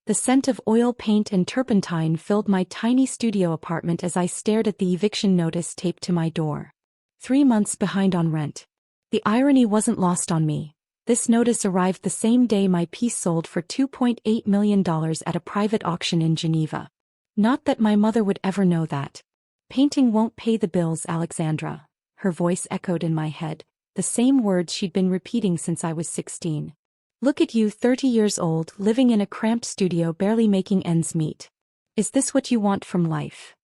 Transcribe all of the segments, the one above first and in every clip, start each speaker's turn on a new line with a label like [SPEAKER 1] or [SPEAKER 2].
[SPEAKER 1] The scent of oil paint and turpentine filled my tiny studio apartment as I stared at the eviction notice taped to my door. 3 months behind on rent. The irony wasn't lost on me. This notice arrived the same day my piece sold for $2.8 million at a private auction in Geneva. Not that my mother would ever know that. Painting won't pay the bills, Alexandra. Her voice echoed in my head, the same words she'd been repeating since I was 16. Look at you, 30 years old, living in a cramped studio, barely making ends meet. Is this what you want from life?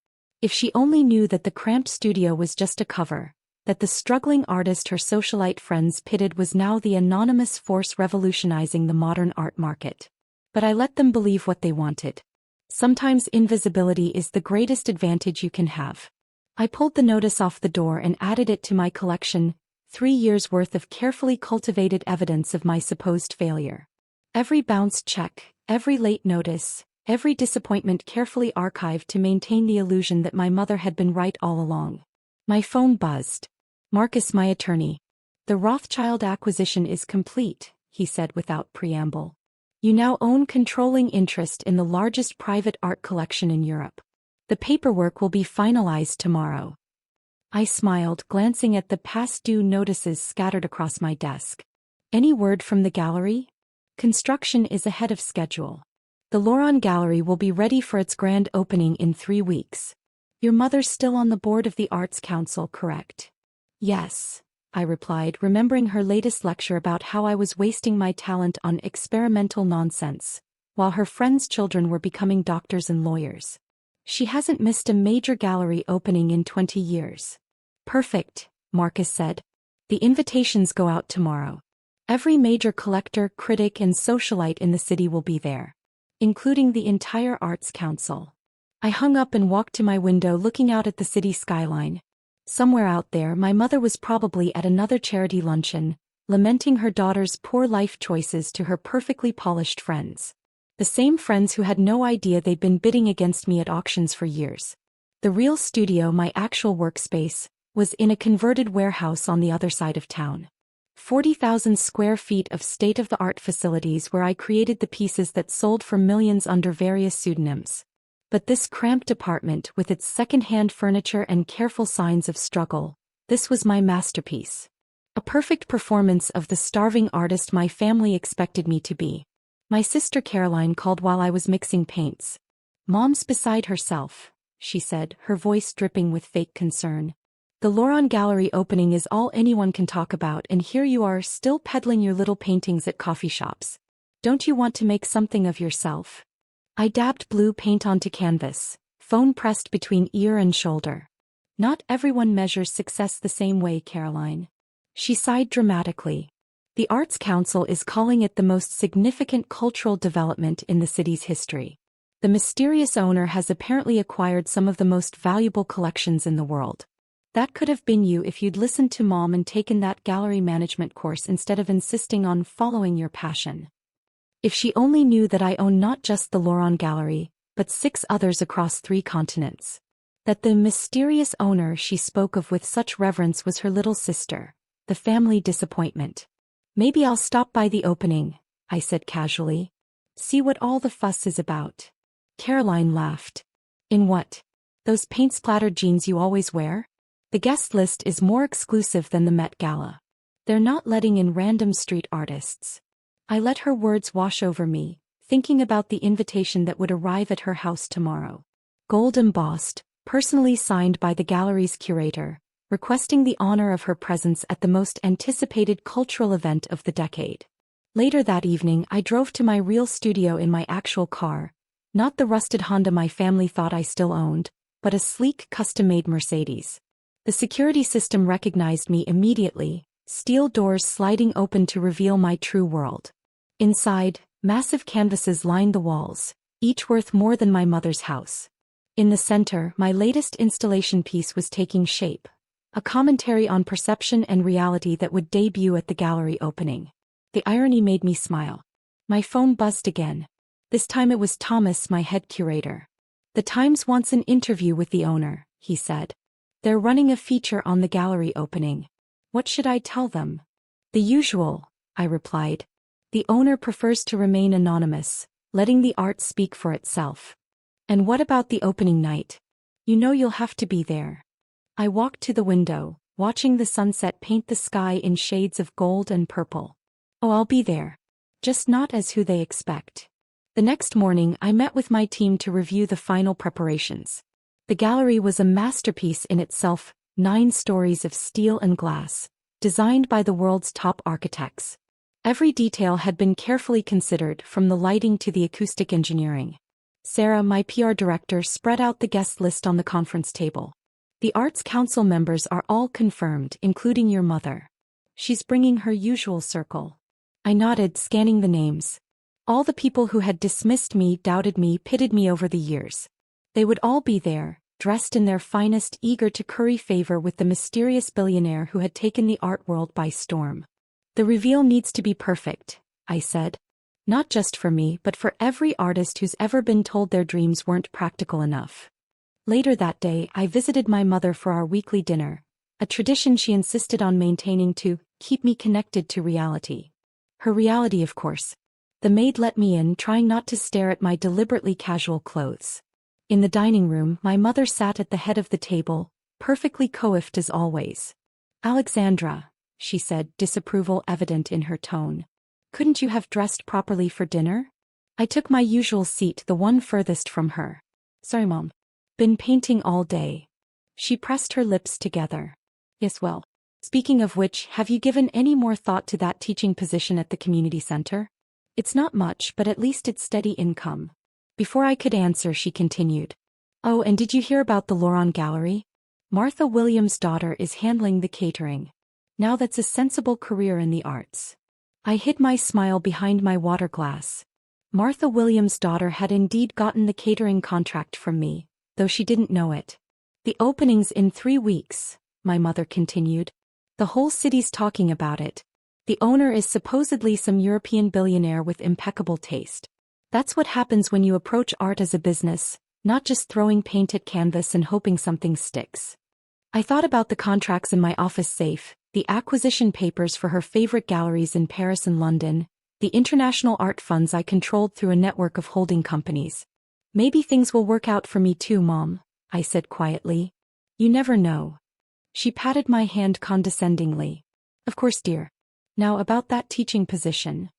[SPEAKER 1] If she only knew that the cramped studio was just a cover, that the struggling artist her socialite friends pitted was now the anonymous force revolutionizing the modern art market. But I let them believe what they wanted. Sometimes invisibility is the greatest advantage you can have. I pulled the notice off the door and added it to my collection, 3 years' worth of carefully cultivated evidence of my supposed failure. Every bounced check, every late notice, every disappointment carefully archived to maintain the illusion that my mother had been right all along. My phone buzzed. Marcus, my attorney. The Rothschild acquisition is complete, he said without preamble. You now own controlling interest in the largest private art collection in Europe. The paperwork will be finalized tomorrow. I smiled, glancing at the past due notices scattered across my desk. Any word from the gallery? Construction is ahead of schedule. The Laurent Gallery will be ready for its grand opening in 3 weeks. Your mother's still on the board of the Arts Council, correct? Yes, I replied, remembering her latest lecture about how I was wasting my talent on experimental nonsense, while her friends' children were becoming doctors and lawyers. She hasn't missed a major gallery opening in 20 years. Perfect, Marcus said. The invitations go out tomorrow. Every major collector, critic, and socialite in the city will be there, including the entire Arts Council. I hung up and walked to my window, looking out at the city skyline. Somewhere out there, my mother was probably at another charity luncheon, lamenting her daughter's poor life choices to her perfectly polished friends. The same friends who had no idea they'd been bidding against me at auctions for years. The real studio, my actual workspace, was in a converted warehouse on the other side of town. 40,000 square feet of state-of-the-art facilities where I created the pieces that sold for millions under various pseudonyms. But this cramped apartment, with its second-hand furniture and careful signs of struggle, this was my masterpiece. A perfect performance of the starving artist my family expected me to be. My sister Caroline called while I was mixing paints. Mom's beside herself, she said, her voice dripping with fake concern. The Laurent Gallery opening is all anyone can talk about, and here you are still peddling your little paintings at coffee shops. Don't you want to make something of yourself? I dabbed blue paint onto canvas, phone pressed between ear and shoulder. Not everyone measures success the same way, Caroline. She sighed dramatically. The Arts Council is calling it the most significant cultural development in the city's history. The mysterious owner has apparently acquired some of the most valuable collections in the world. That could have been you if you'd listened to Mom and taken that gallery management course instead of insisting on following your passion. If she only knew that I own not just the Laurent Gallery, but 6 others across 3 continents. That the mysterious owner she spoke of with such reverence was her little sister, the family disappointment. Maybe I'll stop by the opening, I said casually. See what all the fuss is about. Caroline laughed. In what? Those paint-splattered jeans you always wear? The guest list is more exclusive than the Met Gala. They're not letting in random street artists. I let her words wash over me, thinking about the invitation that would arrive at her house tomorrow. Gold embossed, personally signed by the gallery's curator, requesting the honor of her presence at the most anticipated cultural event of the decade. Later that evening, I drove to my real studio in my actual car, not the rusted Honda my family thought I still owned, but a sleek custom-made Mercedes. The security system recognized me immediately, steel doors sliding open to reveal my true world. Inside, massive canvases lined the walls, each worth more than my mother's house. In the center, my latest installation piece was taking shape, a commentary on perception and reality that would debut at the gallery opening. The irony made me smile. My phone buzzed again. This time it was Thomas, my head curator. The Times wants an interview with the owner, he said. They're running a feature on the gallery opening. What should I tell them? The usual, I replied. The owner prefers to remain anonymous, letting the art speak for itself. And what about the opening night? You know you'll have to be there. I walked to the window, watching the sunset paint the sky in shades of gold and purple. Oh, I'll be there. Just not as who they expect. The next morning I met with my team to review the final preparations. The gallery was a masterpiece in itself, 9 stories of steel and glass, designed by the world's top architects. Every detail had been carefully considered, from the lighting to the acoustic engineering. Sarah, my PR director, spread out the guest list on the conference table. The Arts Council members are all confirmed, including your mother. She's bringing her usual circle. I nodded, scanning the names. All the people who had dismissed me, doubted me, pitted me over the years. They would all be there, dressed in their finest, eager to curry favor with the mysterious billionaire who had taken the art world by storm. The reveal needs to be perfect, I said. Not just for me, but for every artist who's ever been told their dreams weren't practical enough. Later that day, I visited my mother for our weekly dinner, a tradition she insisted on maintaining to keep me connected to reality. Her reality, of course. The maid let me in, trying not to stare at my deliberately casual clothes. In the dining room, my mother sat at the head of the table, perfectly coiffed as always. Alexandra, she said, disapproval evident in her tone. Couldn't you have dressed properly for dinner? I took my usual seat, the one furthest from her. Sorry, Mom. Been painting all day. She pressed her lips together. Yes, well. Speaking of which, have you given any more thought to that teaching position at the community center? It's not much, but at least it's steady income. Before I could answer, she continued. Oh, and did you hear about the Laurent Gallery? Martha Williams' daughter is handling the catering. Now that's a sensible career in the arts. I hid my smile behind my water glass. Martha Williams' daughter had indeed gotten the catering contract from me, though she didn't know it. The opening's in 3 weeks, my mother continued. The whole city's talking about it. The owner is supposedly some European billionaire with impeccable taste. That's what happens when you approach art as a business, not just throwing paint at canvas and hoping something sticks. I thought about the contracts in my office safe, the acquisition papers for her favorite galleries in Paris and London, the international art funds I controlled through a network of holding companies. Maybe things will work out for me too, Mom, I said quietly. You never know. She patted my hand condescendingly. Of course, dear. Now about that teaching position.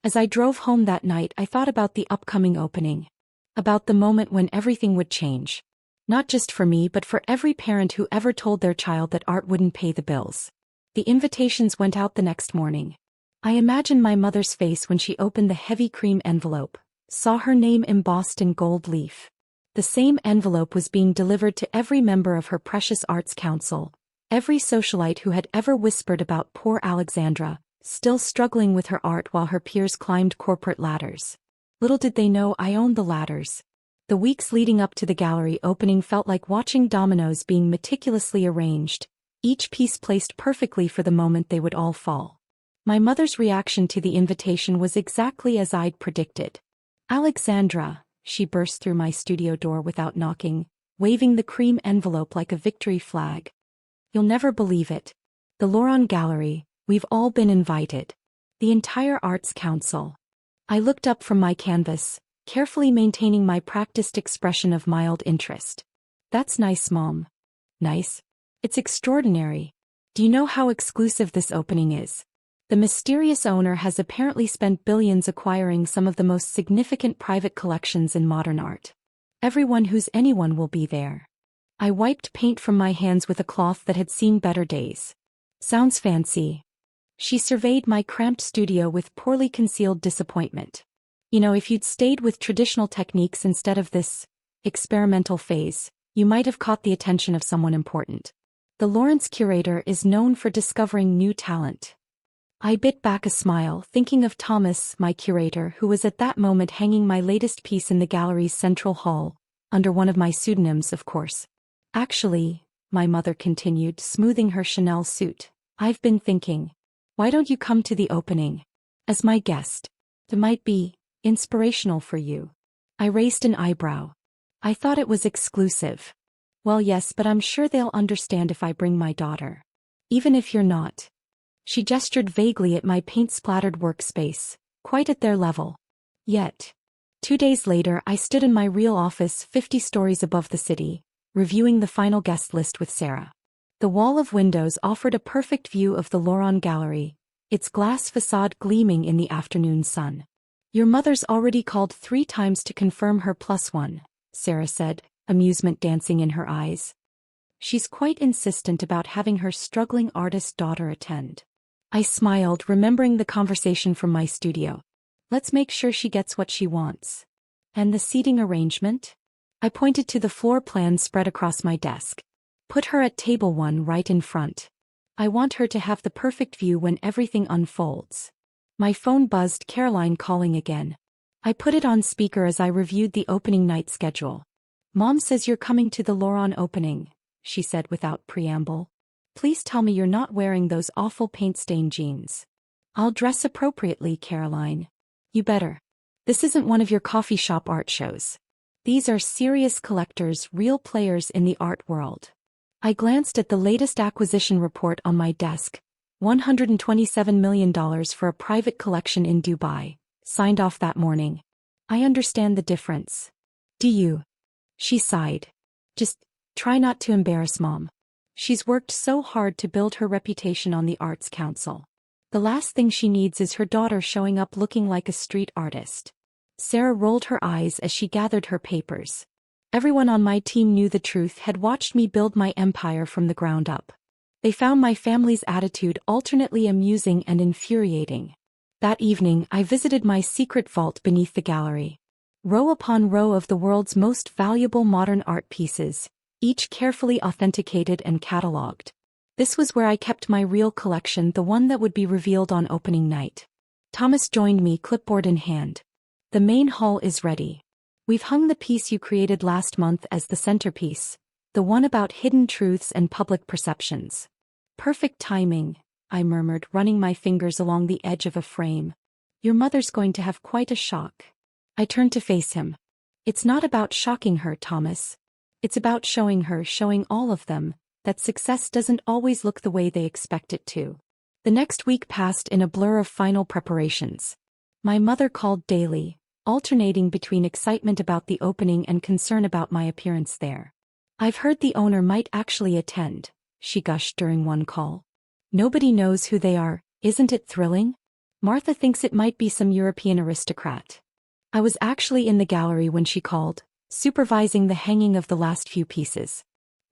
[SPEAKER 1] As I drove home that night, I thought about the upcoming opening. About the moment when everything would change. Not just for me, but for every parent who ever told their child that art wouldn't pay the bills. The invitations went out the next morning. I imagined my mother's face when she opened the heavy cream envelope, saw her name embossed in gold leaf. The same envelope was being delivered to every member of her precious Arts Council, every socialite who had ever whispered about poor Alexandra, still struggling with her art while her peers climbed corporate ladders. Little did they know I owned the ladders. The weeks leading up to the gallery opening felt like watching dominoes being meticulously arranged, each piece placed perfectly for the moment they would all fall. My mother's reaction to the invitation was exactly as I'd predicted. Alexandra, she burst through my studio door without knocking, waving the cream envelope like a victory flag. You'll never believe it. The Laurent Gallery, we've all been invited. The entire Arts Council. I looked up from my canvas, carefully maintaining my practiced expression of mild interest. That's nice, Mom. Nice? It's extraordinary. Do you know how exclusive this opening is? The mysterious owner has apparently spent billions acquiring some of the most significant private collections in modern art. Everyone who's anyone will be there. I wiped paint from my hands with a cloth that had seen better days. Sounds fancy. She surveyed my cramped studio with poorly concealed disappointment. You know, if you'd stayed with traditional techniques instead of this experimental phase, you might have caught the attention of someone important. The Lawrence curator is known for discovering new talent. I bit back a smile, thinking of Thomas, my curator, who was at that moment hanging my latest piece in the gallery's central hall, under one of my pseudonyms, of course. Actually, my mother continued, smoothing her Chanel suit, I've been thinking, why don't you come to the opening? As my guest. It might be inspirational for you. I raised an eyebrow. I thought it was exclusive. Well, yes, but I'm sure they'll understand if I bring my daughter. Even if you're not. She gestured vaguely at my paint-splattered workspace, quite at their level. Yet. 2 days later, I stood in my real office 50 stories above the city, reviewing the final guest list with Sarah. The wall of windows offered a perfect view of the Laurent Gallery, its glass facade gleaming in the afternoon sun. Your mother's already called 3 times to confirm her +1, Sarah said, amusement dancing in her eyes. She's quite insistent about having her struggling artist daughter attend. I smiled, remembering the conversation from my studio. Let's make sure she gets what she wants. And the seating arrangement? I pointed to the floor plan spread across my desk. Put her at table 1 right in front. I want her to have the perfect view when everything unfolds. My phone buzzed, Caroline calling again. I put it on speaker as I reviewed the opening night schedule. Mom says you're coming to the Laurent opening, she said without preamble. Please tell me you're not wearing those awful paint-stained jeans. I'll dress appropriately, Caroline. You better. This isn't one of your coffee shop art shows. These are serious collectors, real players in the art world. I glanced at the latest acquisition report on my desk. $127 million for a private collection in Dubai, signed off that morning. I understand the difference. Do you? She sighed. Just try not to embarrass Mom. She's worked so hard to build her reputation on the Arts Council. The last thing she needs is her daughter showing up looking like a street artist. Sarah rolled her eyes as she gathered her papers. Everyone on my team knew the truth, had watched me build my empire from the ground up. They found my family's attitude alternately amusing and infuriating. That evening, I visited my secret vault beneath the gallery. Row upon row of the world's most valuable modern art pieces, each carefully authenticated and catalogued. This was where I kept my real collection, the one that would be revealed on opening night. Thomas joined me, clipboard in hand. The main hall is ready. We've hung the piece you created last month as the centerpiece, the one about hidden truths and public perceptions. Perfect timing, I murmured, running my fingers along the edge of a frame. Your mother's going to have quite a shock. I turned to face him. It's not about shocking her, Thomas. It's about showing her, showing all of them, that success doesn't always look the way they expect it to. The next week passed in a blur of final preparations. My mother called daily, alternating between excitement about the opening and concern about my appearance there. I've heard the owner might actually attend, she gushed during one call. Nobody knows who they are, isn't it thrilling? Martha thinks it might be some European aristocrat. I was actually in the gallery when she called, supervising the hanging of the last few pieces.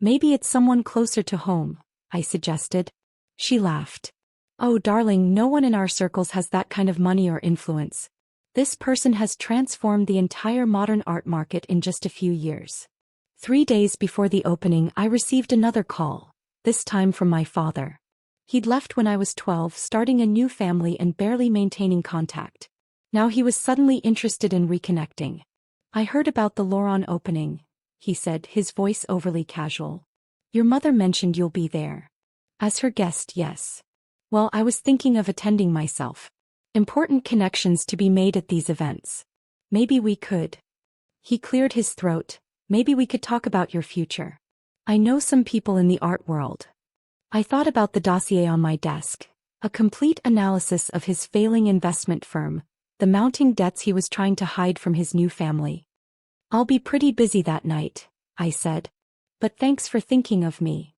[SPEAKER 1] Maybe it's someone closer to home, I suggested. She laughed. Oh, darling, no one in our circles has that kind of money or influence. This person has transformed the entire modern art market in just a few years. 3 days before the opening, I received another call, this time from my father. He'd left when I was 12, starting a new family and barely maintaining contact. Now he was suddenly interested in reconnecting. I heard about the Laurent opening, he said, his voice overly casual. Your mother mentioned you'll be there. As her guest, yes. Well, I was thinking of attending myself. Important connections to be made at these events. Maybe we could. He cleared his throat. Maybe we could talk about your future. I know some people in the art world. I thought about the dossier on my desk, a complete analysis of his failing investment firm, the mounting debts he was trying to hide from his new family. I'll be pretty busy that night, I said. But thanks for thinking of me.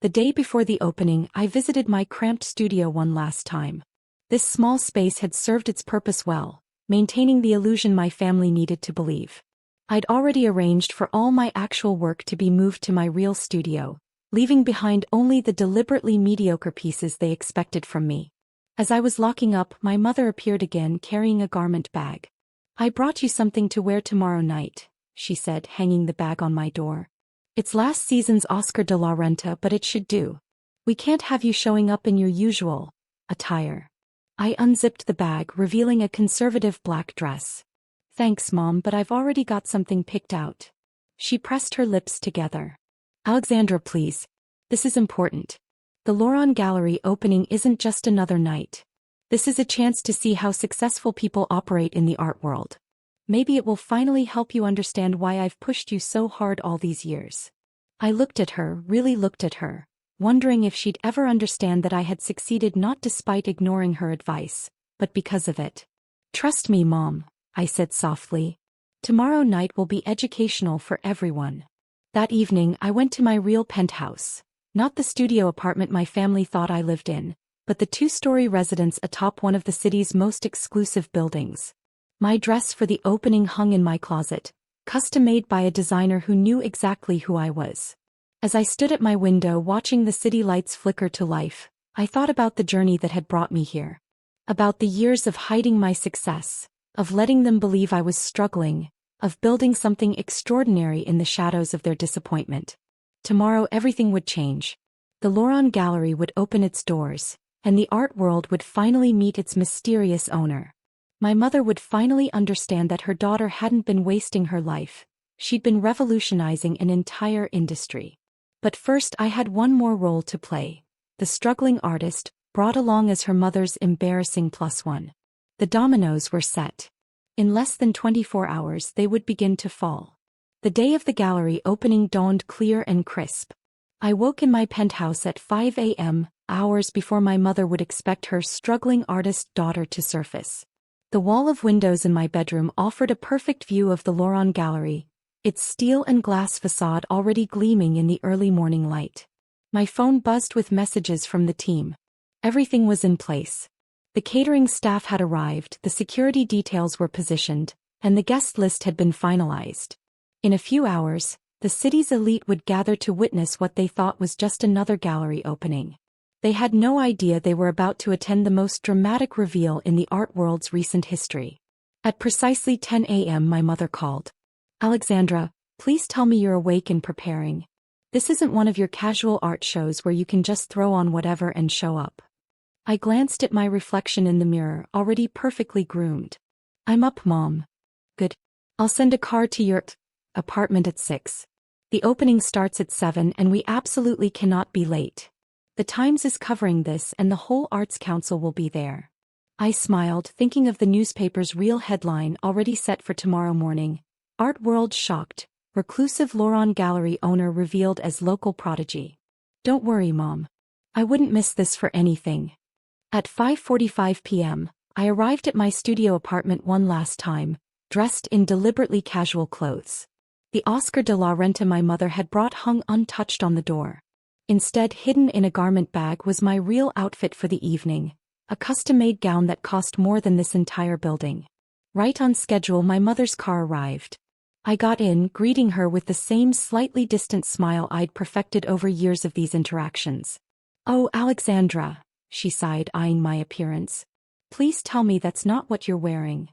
[SPEAKER 1] The day before the opening, I visited my cramped studio one last time. This small space had served its purpose well, maintaining the illusion my family needed to believe. I'd already arranged for all my actual work to be moved to my real studio, leaving behind only the deliberately mediocre pieces they expected from me. As I was locking up, my mother appeared again, carrying a garment bag. I brought you something to wear tomorrow night, she said, hanging the bag on my door. It's last season's Oscar de la Renta, but it should do. We can't have you showing up in your usual attire. I unzipped the bag, revealing a conservative black dress. Thanks, Mom, but I've already got something picked out. She pressed her lips together. Alexandra, please. This is important. The Laurent Gallery opening isn't just another night. This is a chance to see how successful people operate in the art world. Maybe it will finally help you understand why I've pushed you so hard all these years. I looked at her, really looked at her, wondering if she'd ever understand that I had succeeded not despite ignoring her advice, but because of it. Trust me, Mom, I said softly. Tomorrow night will be educational for everyone. That evening I went to my real penthouse. Not the studio apartment my family thought I lived in, but the two-story residence atop one of the city's most exclusive buildings. My dress for the opening hung in my closet, custom-made by a designer who knew exactly who I was. As I stood at my window watching the city lights flicker to life, I thought about the journey that had brought me here. About the years of hiding my success, of letting them believe I was struggling, of building something extraordinary in the shadows of their disappointment. Tomorrow everything would change. The Laurent Gallery would open its doors, and the art world would finally meet its mysterious owner. My mother would finally understand that her daughter hadn't been wasting her life, she'd been revolutionizing an entire industry. But first I had one more role to play. The struggling artist, brought along as her mother's embarrassing +1. The dominoes were set. In less than 24 hours they would begin to fall. The day of the gallery opening dawned clear and crisp. I woke in my penthouse at 5 a.m., hours before my mother would expect her struggling artist daughter to surface. The wall of windows in my bedroom offered a perfect view of the Laurent Gallery, its steel and glass facade already gleaming in the early morning light. My phone buzzed with messages from the team. Everything was in place. The catering staff had arrived, the security details were positioned, and the guest list had been finalized. In a few hours, the city's elite would gather to witness what they thought was just another gallery opening. They had no idea they were about to attend the most dramatic reveal in the art world's recent history. At precisely 10 a.m. my mother called. "Alexandra, please tell me you're awake and preparing. This isn't one of your casual art shows where you can just throw on whatever and show up." I glanced at my reflection in the mirror, already perfectly groomed. "I'm up, Mom." "Good. I'll send a car to your apartment at 6. The opening starts at 7 and we absolutely cannot be late. The Times is covering this and the whole Arts Council will be there." I smiled, thinking of the newspaper's real headline already set for tomorrow morning. Art world shocked, reclusive Laurent Gallery owner revealed as local prodigy. "Don't worry, Mom. I wouldn't miss this for anything." At 5:45 p.m., I arrived at my studio apartment one last time, dressed in deliberately casual clothes. The Oscar de la Renta my mother had brought hung untouched on the door. Instead, hidden in a garment bag was my real outfit for the evening, a custom-made gown that cost more than this entire building. Right on schedule, my mother's car arrived. I got in, greeting her with the same slightly distant smile I'd perfected over years of these interactions. "Oh, Alexandra," she sighed, eyeing my appearance. "Please tell me that's not what you're wearing."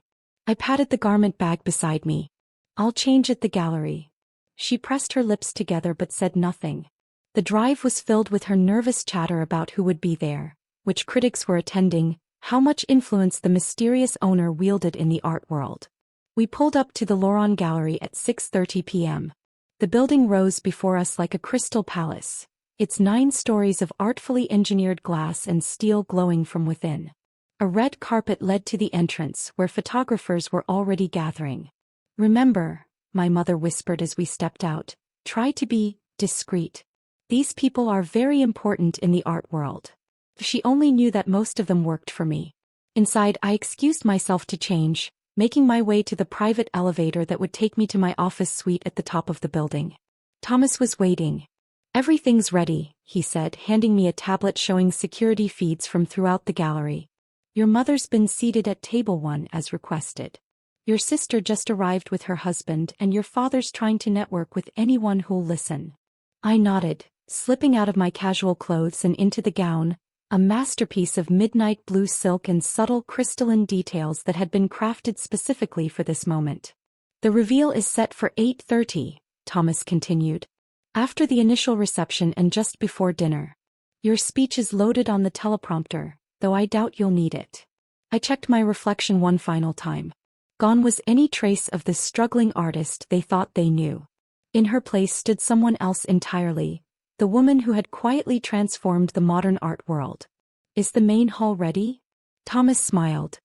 [SPEAKER 1] I patted the garment bag beside me. "I'll change at the gallery." She pressed her lips together but said nothing. The drive was filled with her nervous chatter about who would be there, which critics were attending, how much influence the mysterious owner wielded in the art world. We pulled up to the Laurent Gallery at 6:30 p.m. The building rose before us like a crystal palace, its 9 stories of artfully engineered glass and steel glowing from within. A red carpet led to the entrance where photographers were already gathering. "Remember," my mother whispered as we stepped out, "try to be discreet. These people are very important in the art world." She only knew that most of them worked for me. Inside, I excused myself to change, making my way to the private elevator that would take me to my office suite at the top of the building. Thomas was waiting. "Everything's ready," he said, handing me a tablet showing security feeds from throughout the gallery. "Your mother's been seated at table 1 as requested. Your sister just arrived with her husband and your father's trying to network with anyone who'll listen." I nodded, slipping out of my casual clothes and into the gown, a masterpiece of midnight blue silk and subtle crystalline details that had been crafted specifically for this moment. "The reveal is set for 8:30, Thomas continued. "After the initial reception and just before dinner. Your speech is loaded on the teleprompter, though I doubt you'll need it." I checked my reflection one final time. Gone was any trace of the struggling artist they thought they knew. In her place stood someone else entirely, the woman who had quietly transformed the modern art world. "Is the main hall ready?" Thomas smiled.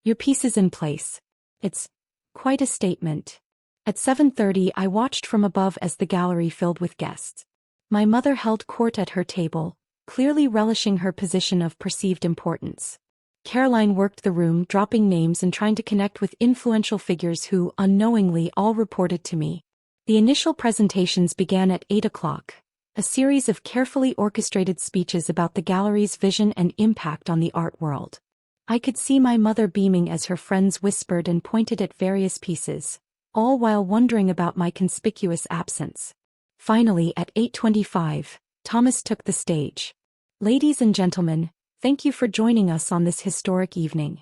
[SPEAKER 1] "Your piece is in place. It's quite a statement." At 7:30 I watched from above as the gallery filled with guests. My mother held court at her table, clearly relishing her position of perceived importance. Caroline worked the room, dropping names and trying to connect with influential figures who, unknowingly, all reported to me. The initial presentations began at 8 o'clock, a series of carefully orchestrated speeches about the gallery's vision and impact on the art world. I could see my mother beaming as her friends whispered and pointed at various pieces, all while wondering about my conspicuous absence. Finally, at 8:25, Thomas took the stage. "Ladies and gentlemen, thank you for joining us on this historic evening.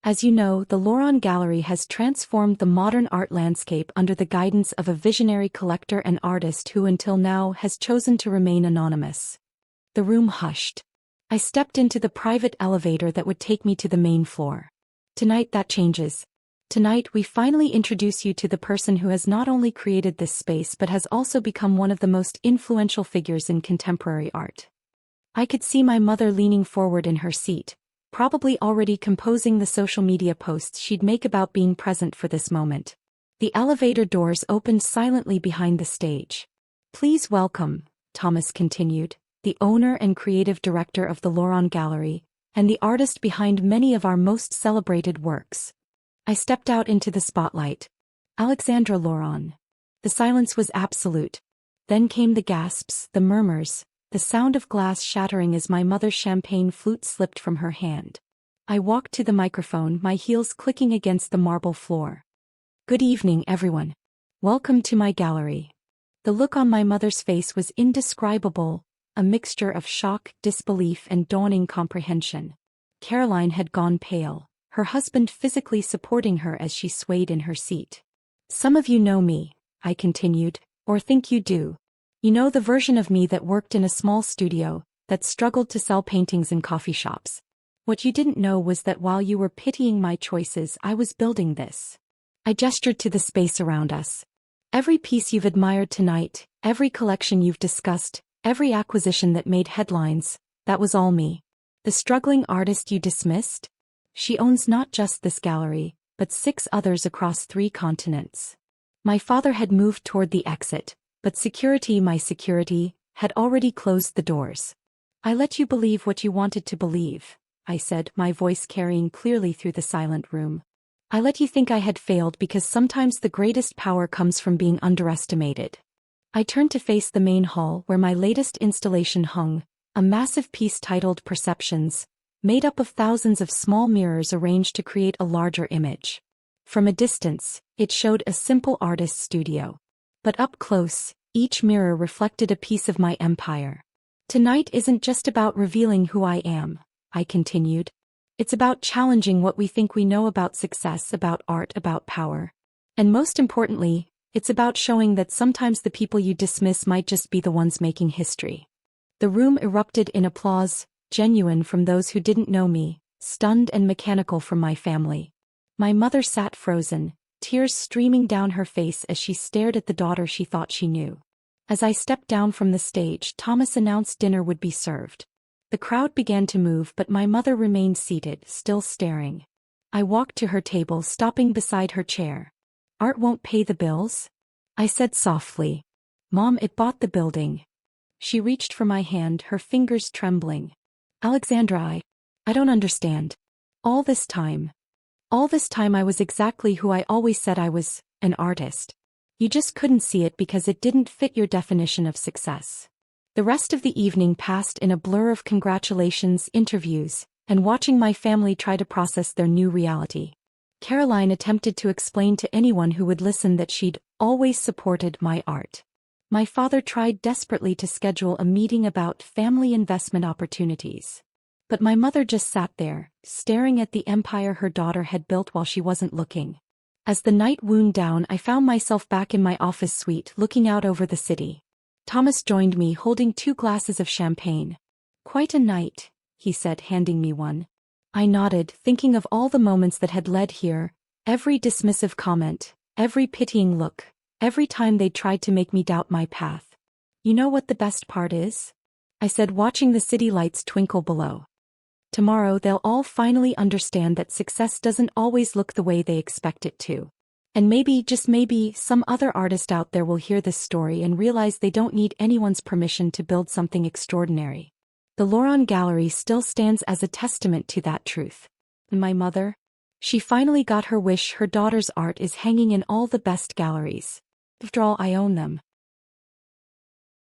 [SPEAKER 1] As you know, the Laurent Gallery has transformed the modern art landscape under the guidance of a visionary collector and artist who until now has chosen to remain anonymous." The room hushed. I stepped into the private elevator that would take me to the main floor. Tonight that changes. Tonight we finally introduce you to the person who has not only created this space but has also become one of the most influential figures in contemporary art. I could see my mother leaning forward in her seat, probably already composing the social media posts she'd make about being present for this moment. The elevator doors opened silently behind the stage. "Please welcome," Thomas continued, "the owner and creative director of the Laurent Gallery, and the artist behind many of our most celebrated works." I stepped out into the spotlight. "Alexandra Laurent." The silence was absolute. Then came the gasps, the murmurs, the sound of glass shattering as my mother's champagne flute slipped from her hand. I walked to the microphone, my heels clicking against the marble floor. "Good evening, everyone. Welcome to my gallery." The look on my mother's face was indescribable, a mixture of shock, disbelief, and dawning comprehension. Caroline had gone pale, her husband physically supporting her as she swayed in her seat. "Some of you know me," I continued, "or think you do. You know the version of me that worked in a small studio, that struggled to sell paintings in coffee shops. What you didn't know was that while you were pitying my choices, I was building this." I gestured to the space around us. "Every piece you've admired tonight, every collection you've discussed, every acquisition that made headlines, that was all me. The struggling artist you dismissed? She owns not just this gallery, but 6 others across 3 continents." My father had moved toward the exit, but security, my security, had already closed the doors. "I let you believe what you wanted to believe," I said, my voice carrying clearly through the silent room. "I let you think I had failed because sometimes the greatest power comes from being underestimated." I turned to face the main hall where my latest installation hung, a massive piece titled Perceptions, made up of thousands of small mirrors arranged to create a larger image. From a distance, it showed a simple artist's studio. But up close, each mirror reflected a piece of my empire. "Tonight isn't just about revealing who I am," I continued. "It's about challenging what we think we know about success, about art, about power. And most importantly, it's about showing that sometimes the people you dismiss might just be the ones making history." The room erupted in applause, genuine from those who didn't know me, stunned and mechanical from my family. My mother sat frozen, tears streaming down her face as she stared at the daughter she thought she knew. As I stepped down from the stage, Thomas announced dinner would be served. The crowd began to move, but my mother remained seated, still staring. I walked to her table, stopping beside her chair. "Art won't pay the bills?" I said softly. "Mom, it bought the building." She reached for my hand, her fingers trembling. "Alexandra, I don't understand. All this time I was exactly who I always said I was, an artist. You just couldn't see it because it didn't fit your definition of success." The rest of the evening passed in a blur of congratulations, interviews, and watching my family try to process their new reality. Caroline attempted to explain to anyone who would listen that she'd always supported my art. My father tried desperately to schedule a meeting about family investment opportunities. But my mother just sat there, staring at the empire her daughter had built while she wasn't looking. As the night wound down, I found myself back in my office suite, looking out over the city. Thomas joined me, holding 2 glasses of champagne. "Quite a night," he said, handing me one. I nodded, thinking of all the moments that had led here, every dismissive comment, every pitying look, every time they'd tried to make me doubt my path. "You know what the best part is?" I said, watching the city lights twinkle below. "Tomorrow they'll all finally understand that success doesn't always look the way they expect it to. And maybe, just maybe, some other artist out there will hear this story and realize they don't need anyone's permission to build something extraordinary. The Laurent Gallery still stands as a testament to that truth." And my mother? She finally got her wish. Her daughter's art is hanging in all the best galleries. After all, I own them.